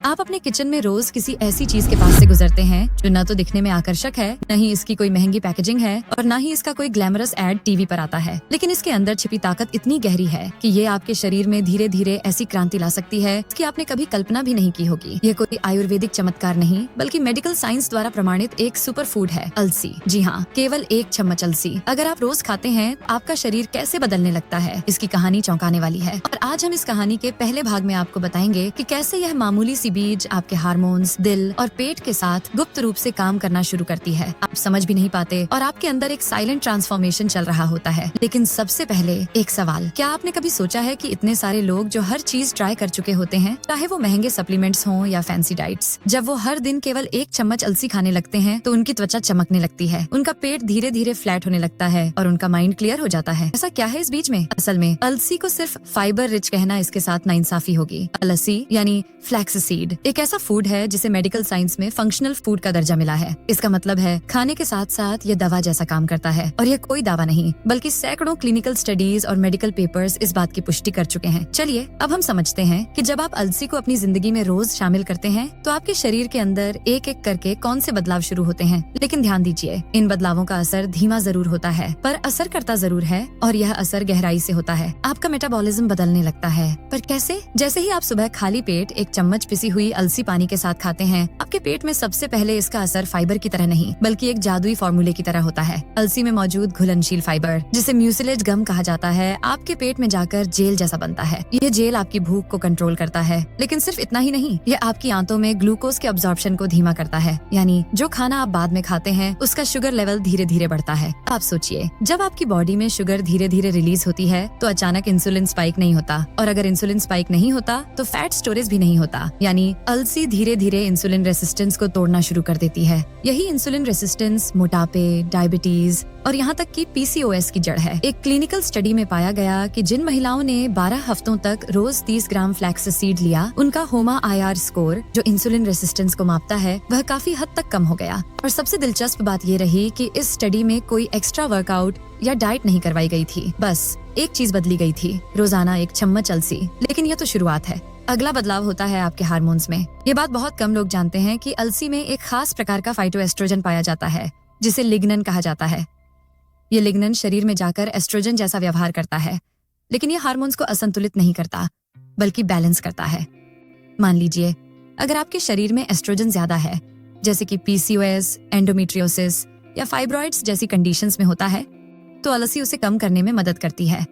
आप अपने किचन में रोज किसी ऐसी चीज के पास से गुजरते हैं जो न तो दिखने में आकर्षक है, न ही इसकी कोई महंगी पैकेजिंग है और न ही इसका कोई ग्लैमरस एड टीवी पर आता है, लेकिन इसके अंदर छिपी ताकत इतनी गहरी है कि ये आपके शरीर में धीरे धीरे ऐसी क्रांति ला सकती है कि आपने कभी कल्पना भी नहीं की होगी। ये कोई आयुर्वेदिक चमत्कार नहीं बल्कि मेडिकल साइंस द्वारा प्रमाणित एक सुपर फूड है, अलसी। जी हाँ, केवल 1 चम्मच अलसी अगर आप रोज खाते हैं, आपका शरीर कैसे बदलने लगता है, इसकी कहानी चौंकाने वाली है। और आज हम इस कहानी के पहले भाग में आपको बताएंगे कि कैसे यह मामूली सी बीज आपके हार्मोन्स, दिल और पेट के साथ गुप्त रूप से काम करना शुरू करती है। आप समझ भी नहीं पाते और आपके अंदर एक साइलेंट ट्रांसफॉर्मेशन चल रहा होता है। लेकिन सबसे पहले एक सवाल, क्या आपने कभी सोचा है कि इतने सारे लोग जो हर चीज ट्राई कर चुके होते हैं, चाहे वो महंगे सप्लीमेंट्स हों या फैंसी डाइट्स, जब वो हर दिन केवल 1 चम्मच अलसी खाने लगते हैं तो उनकी त्वचा चमकने लगती है, उनका पेट धीरे धीरे फ्लैट होने लगता है और उनका माइंड क्लियर हो जाता है। ऐसा क्या है इस बीच में? असल में अलसी को सिर्फ फाइबर रिच कहना इसके साथ नाइंसाफी होगी। अलसी यानी फ्लैक्स सीड एक ऐसा फूड है जिसे मेडिकल साइंस में फंक्शनल फूड का दर्जा मिला है। इसका मतलब है खाने के साथ साथ ये दवा जैसा काम करता है। और यह कोई दावा नहीं बल्कि सैकड़ों क्लिनिकल स्टडीज और मेडिकल पेपर्स इस बात की पुष्टि कर चुके हैं। चलिए अब हम समझते हैं कि जब आप अलसी को अपनी जिंदगी में रोज शामिल करते हैं तो आपके शरीर के अंदर एक एक करके कौन से बदलाव शुरू होते हैं। लेकिन ध्यान दीजिए, इन बदलावों का असर धीमा जरूर होता है पर असर करता जरूर है, और यह असर गहराई से होता है। आपका मेटाबॉलिज्म बदलने लगता है। पर कैसे? जैसे ही आप सुबह खाली पेट 1 चम्मच पिसी हुई अलसी पानी के साथ खाते हैं, आपके पेट में सबसे पहले इसका असर फाइबर की तरह नहीं बल्कि एक जादुई फॉर्मूले की तरह होता है। अलसी में मौजूद घुलनशील फाइबर, जिसे म्यूसिलेज गम कहा जाता है, आपके पेट में जाकर जेल जैसा बनता है। ये जेल आपकी भूख को कंट्रोल करता है। लेकिन सिर्फ इतना ही नहीं, ये आपकी आंतों में ग्लूकोज के अब्जॉर्प्शन को धीमा करता है, यानी जो खाना आप बाद में खाते हैं उसका शुगर लेवल धीरे धीरे बढ़ता है। आप सोचिए, जब आपकी बॉडी में शुगर धीरे धीरे रिलीज होती है तो अचानक इंसुलिन स्पाइक नहीं होता, और अगर इंसुलिन स्पाइक नहीं होता तो फैट स्टोरेज भी नहीं होता। यानी अलसी धीरे धीरे इंसुलिन रेसिस्टेंस को तोड़ना शुरू कर देती है। यही इंसुलिन रेसिस्टेंस मोटापे, डायबिटीज और यहाँ तक कि PCOS की जड़ है। एक क्लिनिकल स्टडी में पाया गया कि जिन महिलाओं ने 12 हफ्तों तक रोज 30 ग्राम फ्लैक्स सीड लिया, उनका होमा IR स्कोर, जो इंसुलिन रेसिस्टेंस को मापता है, वह काफी हद तक कम हो गया। और सबसे दिलचस्प बात ये रही कि इस स्टडी में कोई एक्स्ट्रा वर्कआउट या डाइट नहीं करवाई गई थी, बस एक चीज बदली गई थी, रोजाना 1 चम्मच अलसी। लेकिन यह तो शुरुआत है। अगला बदलाव होता है आपके हार्मोन्स में। ये बात बहुत कम लोग जानते हैं कि अलसी में एक खास प्रकार का फाइटोएस्ट्रोजन पाया जाता है, जिसे लिग्नन कहा जाता है। ये लिग्नन शरीर में जाकर एस्ट्रोजन जैसा व्यवहार करता है, लेकिन ये हार्मोन्स को असंतुलित नहीं करता बल्कि बैलेंस करता है। मान लीजिए, अगर आपके शरीर में एस्ट्रोजन ज्यादा है, जैसे कि PCOS, एंडोमेट्रियोसिस या फाइब्रॉइड्स जैसी कंडीशंस में होता है, तो अलसी उसे कम करने में मदद करती है।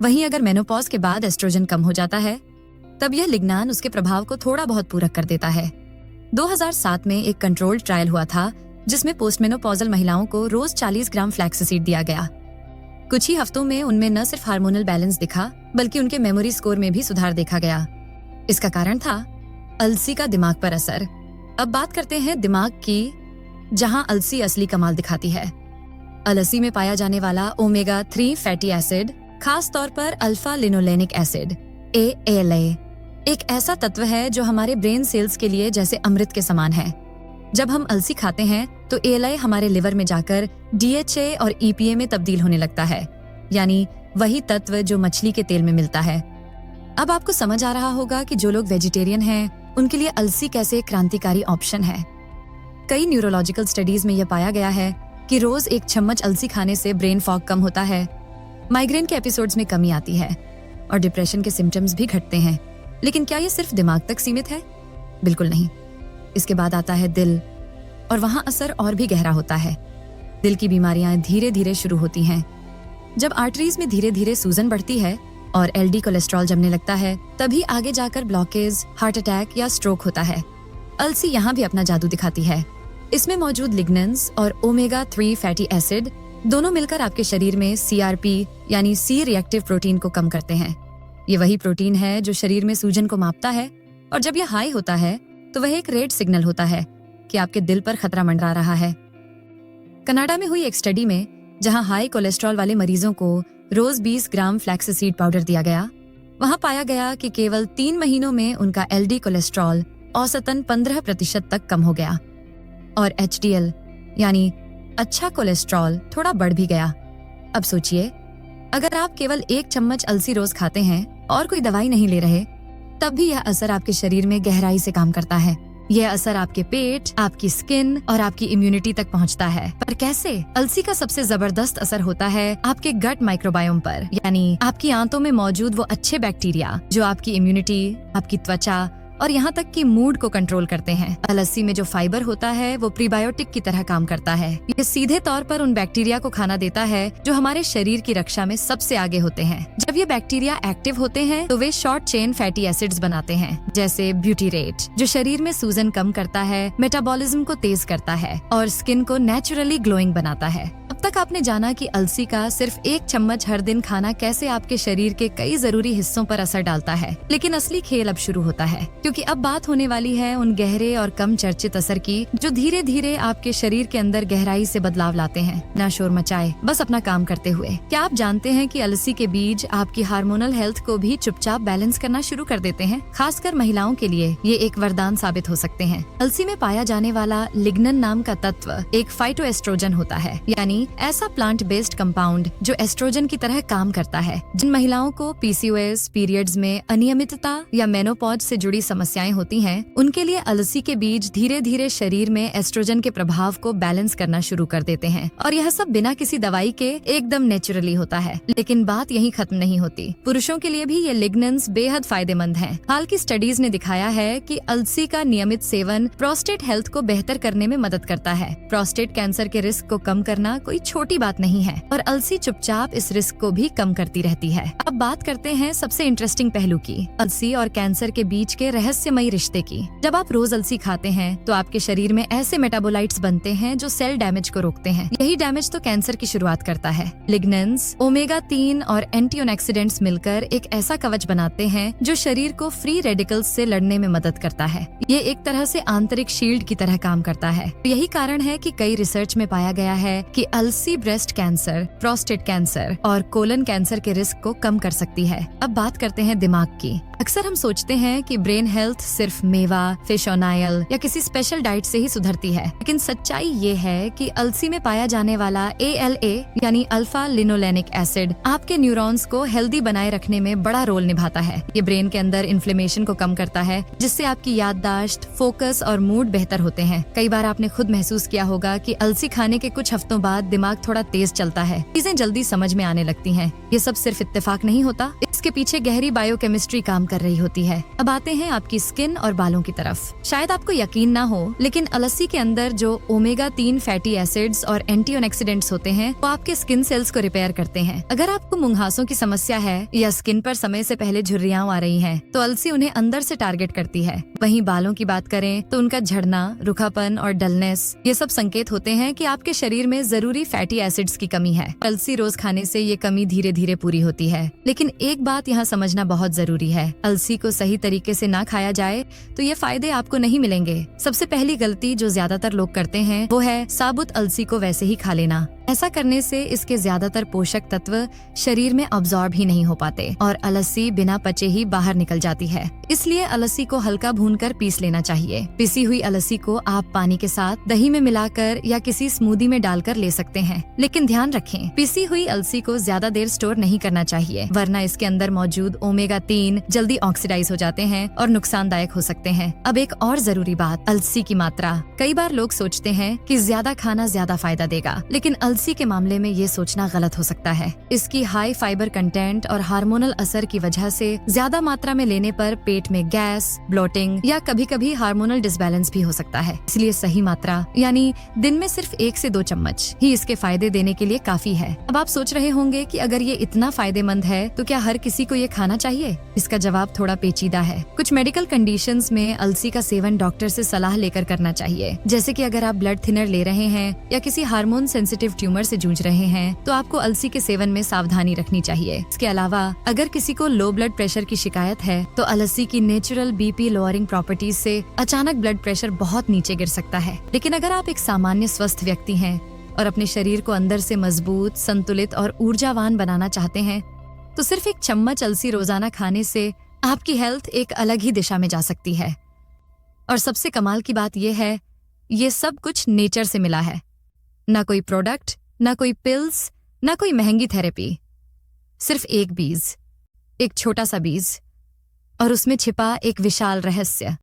वहीं अगर मेनोपॉज के बाद एस्ट्रोजन कम हो जाता है, तब यह लिग्नान उसके प्रभाव को थोड़ा बहुत पूरक कर देता है। 2007 में एक कंट्रोल्ड ट्रायल हुआ था जिसमें पोस्टमेनोपॉजल महिलाओं को रोज 40 ग्राम फ्लैक्स सीड दिया गया। कुछ ही हफ्तों में उनमें न सिर्फ हार्मोनल बैलेंस दिखा बल्कि उनके मेमोरी स्कोर में भी सुधार देखा गया। इसका कारण था अलसी का दिमाग पर असर। अब बात करते हैं दिमाग की, जहां अलसी असली कमाल दिखाती है। अलसी में पाया जाने वाला ओमेगा 3 फैटी एसिड, खास तौर पर अल्फा लिनोलेनिक एसिड ALA, एक ऐसा तत्व है जो हमारे ब्रेन सेल्स के लिए जैसे अमृत के समान है। जब हम अलसी खाते हैं तो ALA हमारे लिवर में जाकर DHA और EPA में तब्दील होने लगता है, यानी वही तत्व जो मछली के तेल में मिलता है। अब आपको समझ आ रहा होगा कि जो लोग वेजिटेरियन हैं उनके लिए अलसी कैसे एक क्रांतिकारी ऑप्शन है। कई न्यूरोलॉजिकल स्टडीज में यह पाया गया है कि रोज 1 चम्मच अलसी खाने से ब्रेन फॉग कम होता है, माइग्रेन के एपिसोड्स में कमी आती है और डिप्रेशन के सिम्टम्स भी घटते हैं। लेकिन क्या ये सिर्फ दिमाग तक सीमित है? बिल्कुल नहीं। इसके बाद आता है दिल, और वहाँ असर और भी गहरा होता है। दिल की बीमारियां धीरे धीरे शुरू होती हैं। जब आर्टरीज में धीरे धीरे सूजन बढ़ती है और LD कोलेस्ट्रॉल जमने लगता है, तभी आगे जाकर ब्लॉकेज, हार्ट अटैक या स्ट्रोक होता है। अलसी यहाँ भी अपना जादू दिखाती है। इसमें मौजूद लिग्नन्स और ओमेगा 3 फैटी एसिड दोनों मिलकर आपके शरीर में CRP यानी C रिएक्टिव प्रोटीन को कम करते हैं। ये वही प्रोटीन है जो शरीर में सूजन को मापता है, और जब यह हाई होता है तो वह एक रेड सिग्नल होता है कि आपके दिल पर खतरा मंडरा रहा है। कनाडा में हुई एक स्टडी में, जहां हाई कोलेस्ट्रॉल वाले मरीजों को रोज 20 ग्राम फ्लैक्स सीड पाउडर दिया गया, वहां पाया गया कि केवल 3 महीनों में उनका LD कोलेस्ट्रॉल औसतन 15% तक कम हो गया, और HDL यानी अच्छा कोलेस्ट्रॉल थोड़ा बढ़ भी गया। अब सोचिए, अगर आप केवल 1 चम्मच अलसी रोज खाते हैं और कोई दवाई नहीं ले रहे, तब भी यह असर आपके शरीर में गहराई से काम करता है। यह असर आपके पेट, आपकी स्किन और आपकी इम्यूनिटी तक पहुंचता है। पर कैसे? अलसी का सबसे जबरदस्त असर होता है आपके गट माइक्रोबायोम पर, यानी आपकी आंतों में मौजूद वो अच्छे बैक्टीरिया जो आपकी इम्यूनिटी, आपकी त्वचा और यहाँ तक कि मूड को कंट्रोल करते हैं। अलसी में जो फाइबर होता है वो प्रीबायोटिक की तरह काम करता है। ये सीधे तौर पर उन बैक्टीरिया को खाना देता है जो हमारे शरीर की रक्षा में सबसे आगे होते हैं। जब ये बैक्टीरिया एक्टिव होते हैं तो वे शॉर्ट चेन फैटी एसिड्स बनाते हैं, जैसे ब्यूटीरेट, जो शरीर में सूजन कम करता है, मेटाबॉलिज्म को तेज करता है और स्किन को नेचुरली ग्लोइंग बनाता है। अब तक आपने जाना कि अलसी का सिर्फ 1 चम्मच हर दिन खाना कैसे आपके शरीर के कई जरूरी हिस्सों पर असर डालता है, लेकिन असली खेल अब शुरू होता है, क्योंकि अब बात होने वाली है उन गहरे और कम चर्चित असर की जो धीरे धीरे आपके शरीर के अंदर गहराई से बदलाव लाते हैं, ना शोर मचाए, बस अपना काम करते हुए। क्या आप जानते हैं कि अलसी के बीज आपकी हार्मोनल हेल्थ को भी चुपचाप बैलेंस करना शुरू कर देते हैं? खासकर महिलाओं के लिए ये एक वरदान साबित हो सकते हैं। अलसी में पाया जाने वाला लिग्नन नाम का तत्व एक फाइटोएस्ट्रोजन होता है, यानी ऐसा प्लांट बेस्ड कंपाउंड जो एस्ट्रोजन की तरह काम करता है। जिन महिलाओं को पीसीओएस, पीरियड्स में अनियमितता या मेनोपॉज से जुड़ी समस्याएं होती हैं, उनके लिए अलसी के बीज धीरे धीरे शरीर में एस्ट्रोजन के प्रभाव को बैलेंस करना शुरू कर देते हैं, और यह सब बिना किसी दवाई के एकदम नेचुरली होता है। लेकिन बात यहीं खत्म नहीं होती। पुरुषों के लिए भी ये लिग्नेंस बेहद फायदेमंद हैं। हाल की स्टडीज ने दिखाया है कि अलसी का नियमित सेवन प्रोस्टेट हेल्थ को बेहतर करने में मदद करता है। प्रोस्टेट कैंसर के रिस्क को कम करना कोई छोटी बात नहीं है, और अलसी चुपचाप इस रिस्क को भी कम करती रहती है। अब बात करते हैं सबसे इंटरेस्टिंग पहलू की, अलसी और कैंसर के बीच के रहस्यमयी रिश्ते की। जब आप रोज अलसी खाते हैं तो आपके शरीर में ऐसे मेटाबोलाइट्स बनते हैं जो सेल डैमेज को रोकते हैं। यही डैमेज तो कैंसर की शुरुआत करता है। लिग्नेंस, ओमेगा 3 और एंटीऑक्सीडेंट्स मिलकर एक ऐसा कवच बनाते हैं जो शरीर को फ्री रेडिकल्स से लड़ने में मदद करता है। ये एक तरह से आंतरिक शील्ड की तरह काम करता है। यही कारण है कि कई रिसर्च में पाया गया है कि अलसी ब्रेस्ट कैंसर, प्रोस्टेट कैंसर और कोलन कैंसर के रिस्क को कम कर सकती है। अब बात करते हैं दिमाग की। अक्सर हम सोचते हैं कि ब्रेन हेल्थ सिर्फ मेवा, फिश ऑन ऑयल या किसी स्पेशल डाइट से ही सुधरती है, लेकिन सच्चाई ये है कि अलसी में पाया जाने वाला ALA यानी अल्फा लिनोलेनिक एसिड आपके न्यूरॉन्स को हेल्दी बनाए रखने में बड़ा रोल निभाता है। ये ब्रेन के अंदर इन्फ्लेमेशन को कम करता है, जिससे आपकी याददाश्त, फोकस और मूड बेहतर होते हैं। कई बार आपने खुद महसूस किया होगा कि अलसी खाने के कुछ हफ्तों बाद दिमाग थोड़ा तेज चलता है, चीजें जल्दी समझ में आने लगती हैं। ये सब सिर्फ इत्तेफाक नहीं होता, इसके पीछे गहरी बायोकेमिस्ट्री काम कर रही होती है। अब आते हैं आपकी स्किन और बालों की तरफ। शायद आपको यकीन ना हो, लेकिन अलसी के अंदर जो ओमेगा 3 फैटी एसिड्स और एंटीऑक्सीडेंट्स होते हैं वो आपके स्किन सेल्स को रिपेयर करते हैं। अगर आपको मुंहासों की समस्या है या स्किन पर समय से पहले झुर्रियां आ रही हैं, तो अलसी उन्हें अंदर से टारगेट करती है। वहीं बालों की बात करें तो उनका झड़ना, रुखापन और डलनेस, ये सब संकेत होते हैं कि आपके शरीर में जरूरी फैटी एसिड्स की कमी है। अलसी रोज खाने से ये कमी धीरे धीरे पूरी होती है। लेकिन एक बात यहाँ समझना बहुत जरूरी है, अलसी को सही तरीके से ना खाया जाए तो ये फायदे आपको नहीं मिलेंगे। सबसे पहली गलती जो ज्यादातर लोग करते हैं वो है साबुत अलसी को वैसे ही खा लेना। ऐसा करने से इसके ज्यादातर पोषक तत्व शरीर में अब्सॉर्ब ही नहीं हो पाते और अलसी बिना पचे ही बाहर निकल जाती है। इसलिए अलसी को हल्का भूनकर पीस लेना चाहिए। पिसी हुई अलसी को आप पानी के साथ दही में मिलाकर या किसी स्मूदी में डालकर ले सकते हैं, लेकिन ध्यान रखें, पिसी हुई अलसी को ज्यादा देर स्टोर नहीं करना चाहिए, वरना इसके अंदर मौजूद ओमेगा 3 जल्दी ऑक्सीडाइज हो जाते हैं और नुकसानदायक हो सकते हैं। अब एक और जरूरी बात, अलसी की मात्रा। कई बार लोग सोचते हैं कि ज्यादा खाना ज्यादा फायदा देगा, लेकिन अलसी के मामले में ये सोचना गलत हो सकता है। इसकी हाई फाइबर कंटेंट और हार्मोनल असर की वजह से ज्यादा मात्रा में लेने पर पेट में गैस, ब्लोटिंग या कभी कभी हार्मोनल डिसबैलेंस भी हो सकता है। इसलिए सही मात्रा यानी दिन में सिर्फ 1 से 2 चम्मच ही इसके फायदे देने के लिए काफी है। अब आप सोच रहे होंगे कि अगर ये इतना फायदेमंद है तो क्या हर किसी को ये खाना चाहिए? इसका जवाब थोड़ा पेचीदा है। कुछ मेडिकल कंडीशंस में अलसी का सेवन डॉक्टर से सलाह लेकर करना चाहिए। जैसे कि अगर आप ब्लड थिनर ले रहे हैं या किसी हार्मोन सेंसिटिव ट्यूमर से जूझ रहे हैं तो आपको अलसी के सेवन में सावधानी रखनी चाहिए। इसके अलावा अगर किसी को लो ब्लड प्रेशर की शिकायत है तो अलसी की नेचुरल BP लोअरिंग प्रॉपर्टीज से अचानक ब्लड प्रेशर बहुत नीचे गिर सकता है। लेकिन अगर आप एक सामान्य स्वस्थ व्यक्ति हैं और अपने शरीर को अंदर से मजबूत, संतुलित और ऊर्जावान बनाना चाहते हैं तो सिर्फ 1 चम्मच अलसी रोजाना खाने से आपकी हेल्थ एक अलग ही दिशा में जा सकती है। और सबसे कमाल की बात यह है, ये सब कुछ नेचर से मिला है। ना कोई प्रोडक्ट, ना कोई पिल्स, ना कोई महंगी थेरेपी, सिर्फ एक बीज, एक छोटा सा बीज, और उसमें छिपा एक विशाल रहस्य।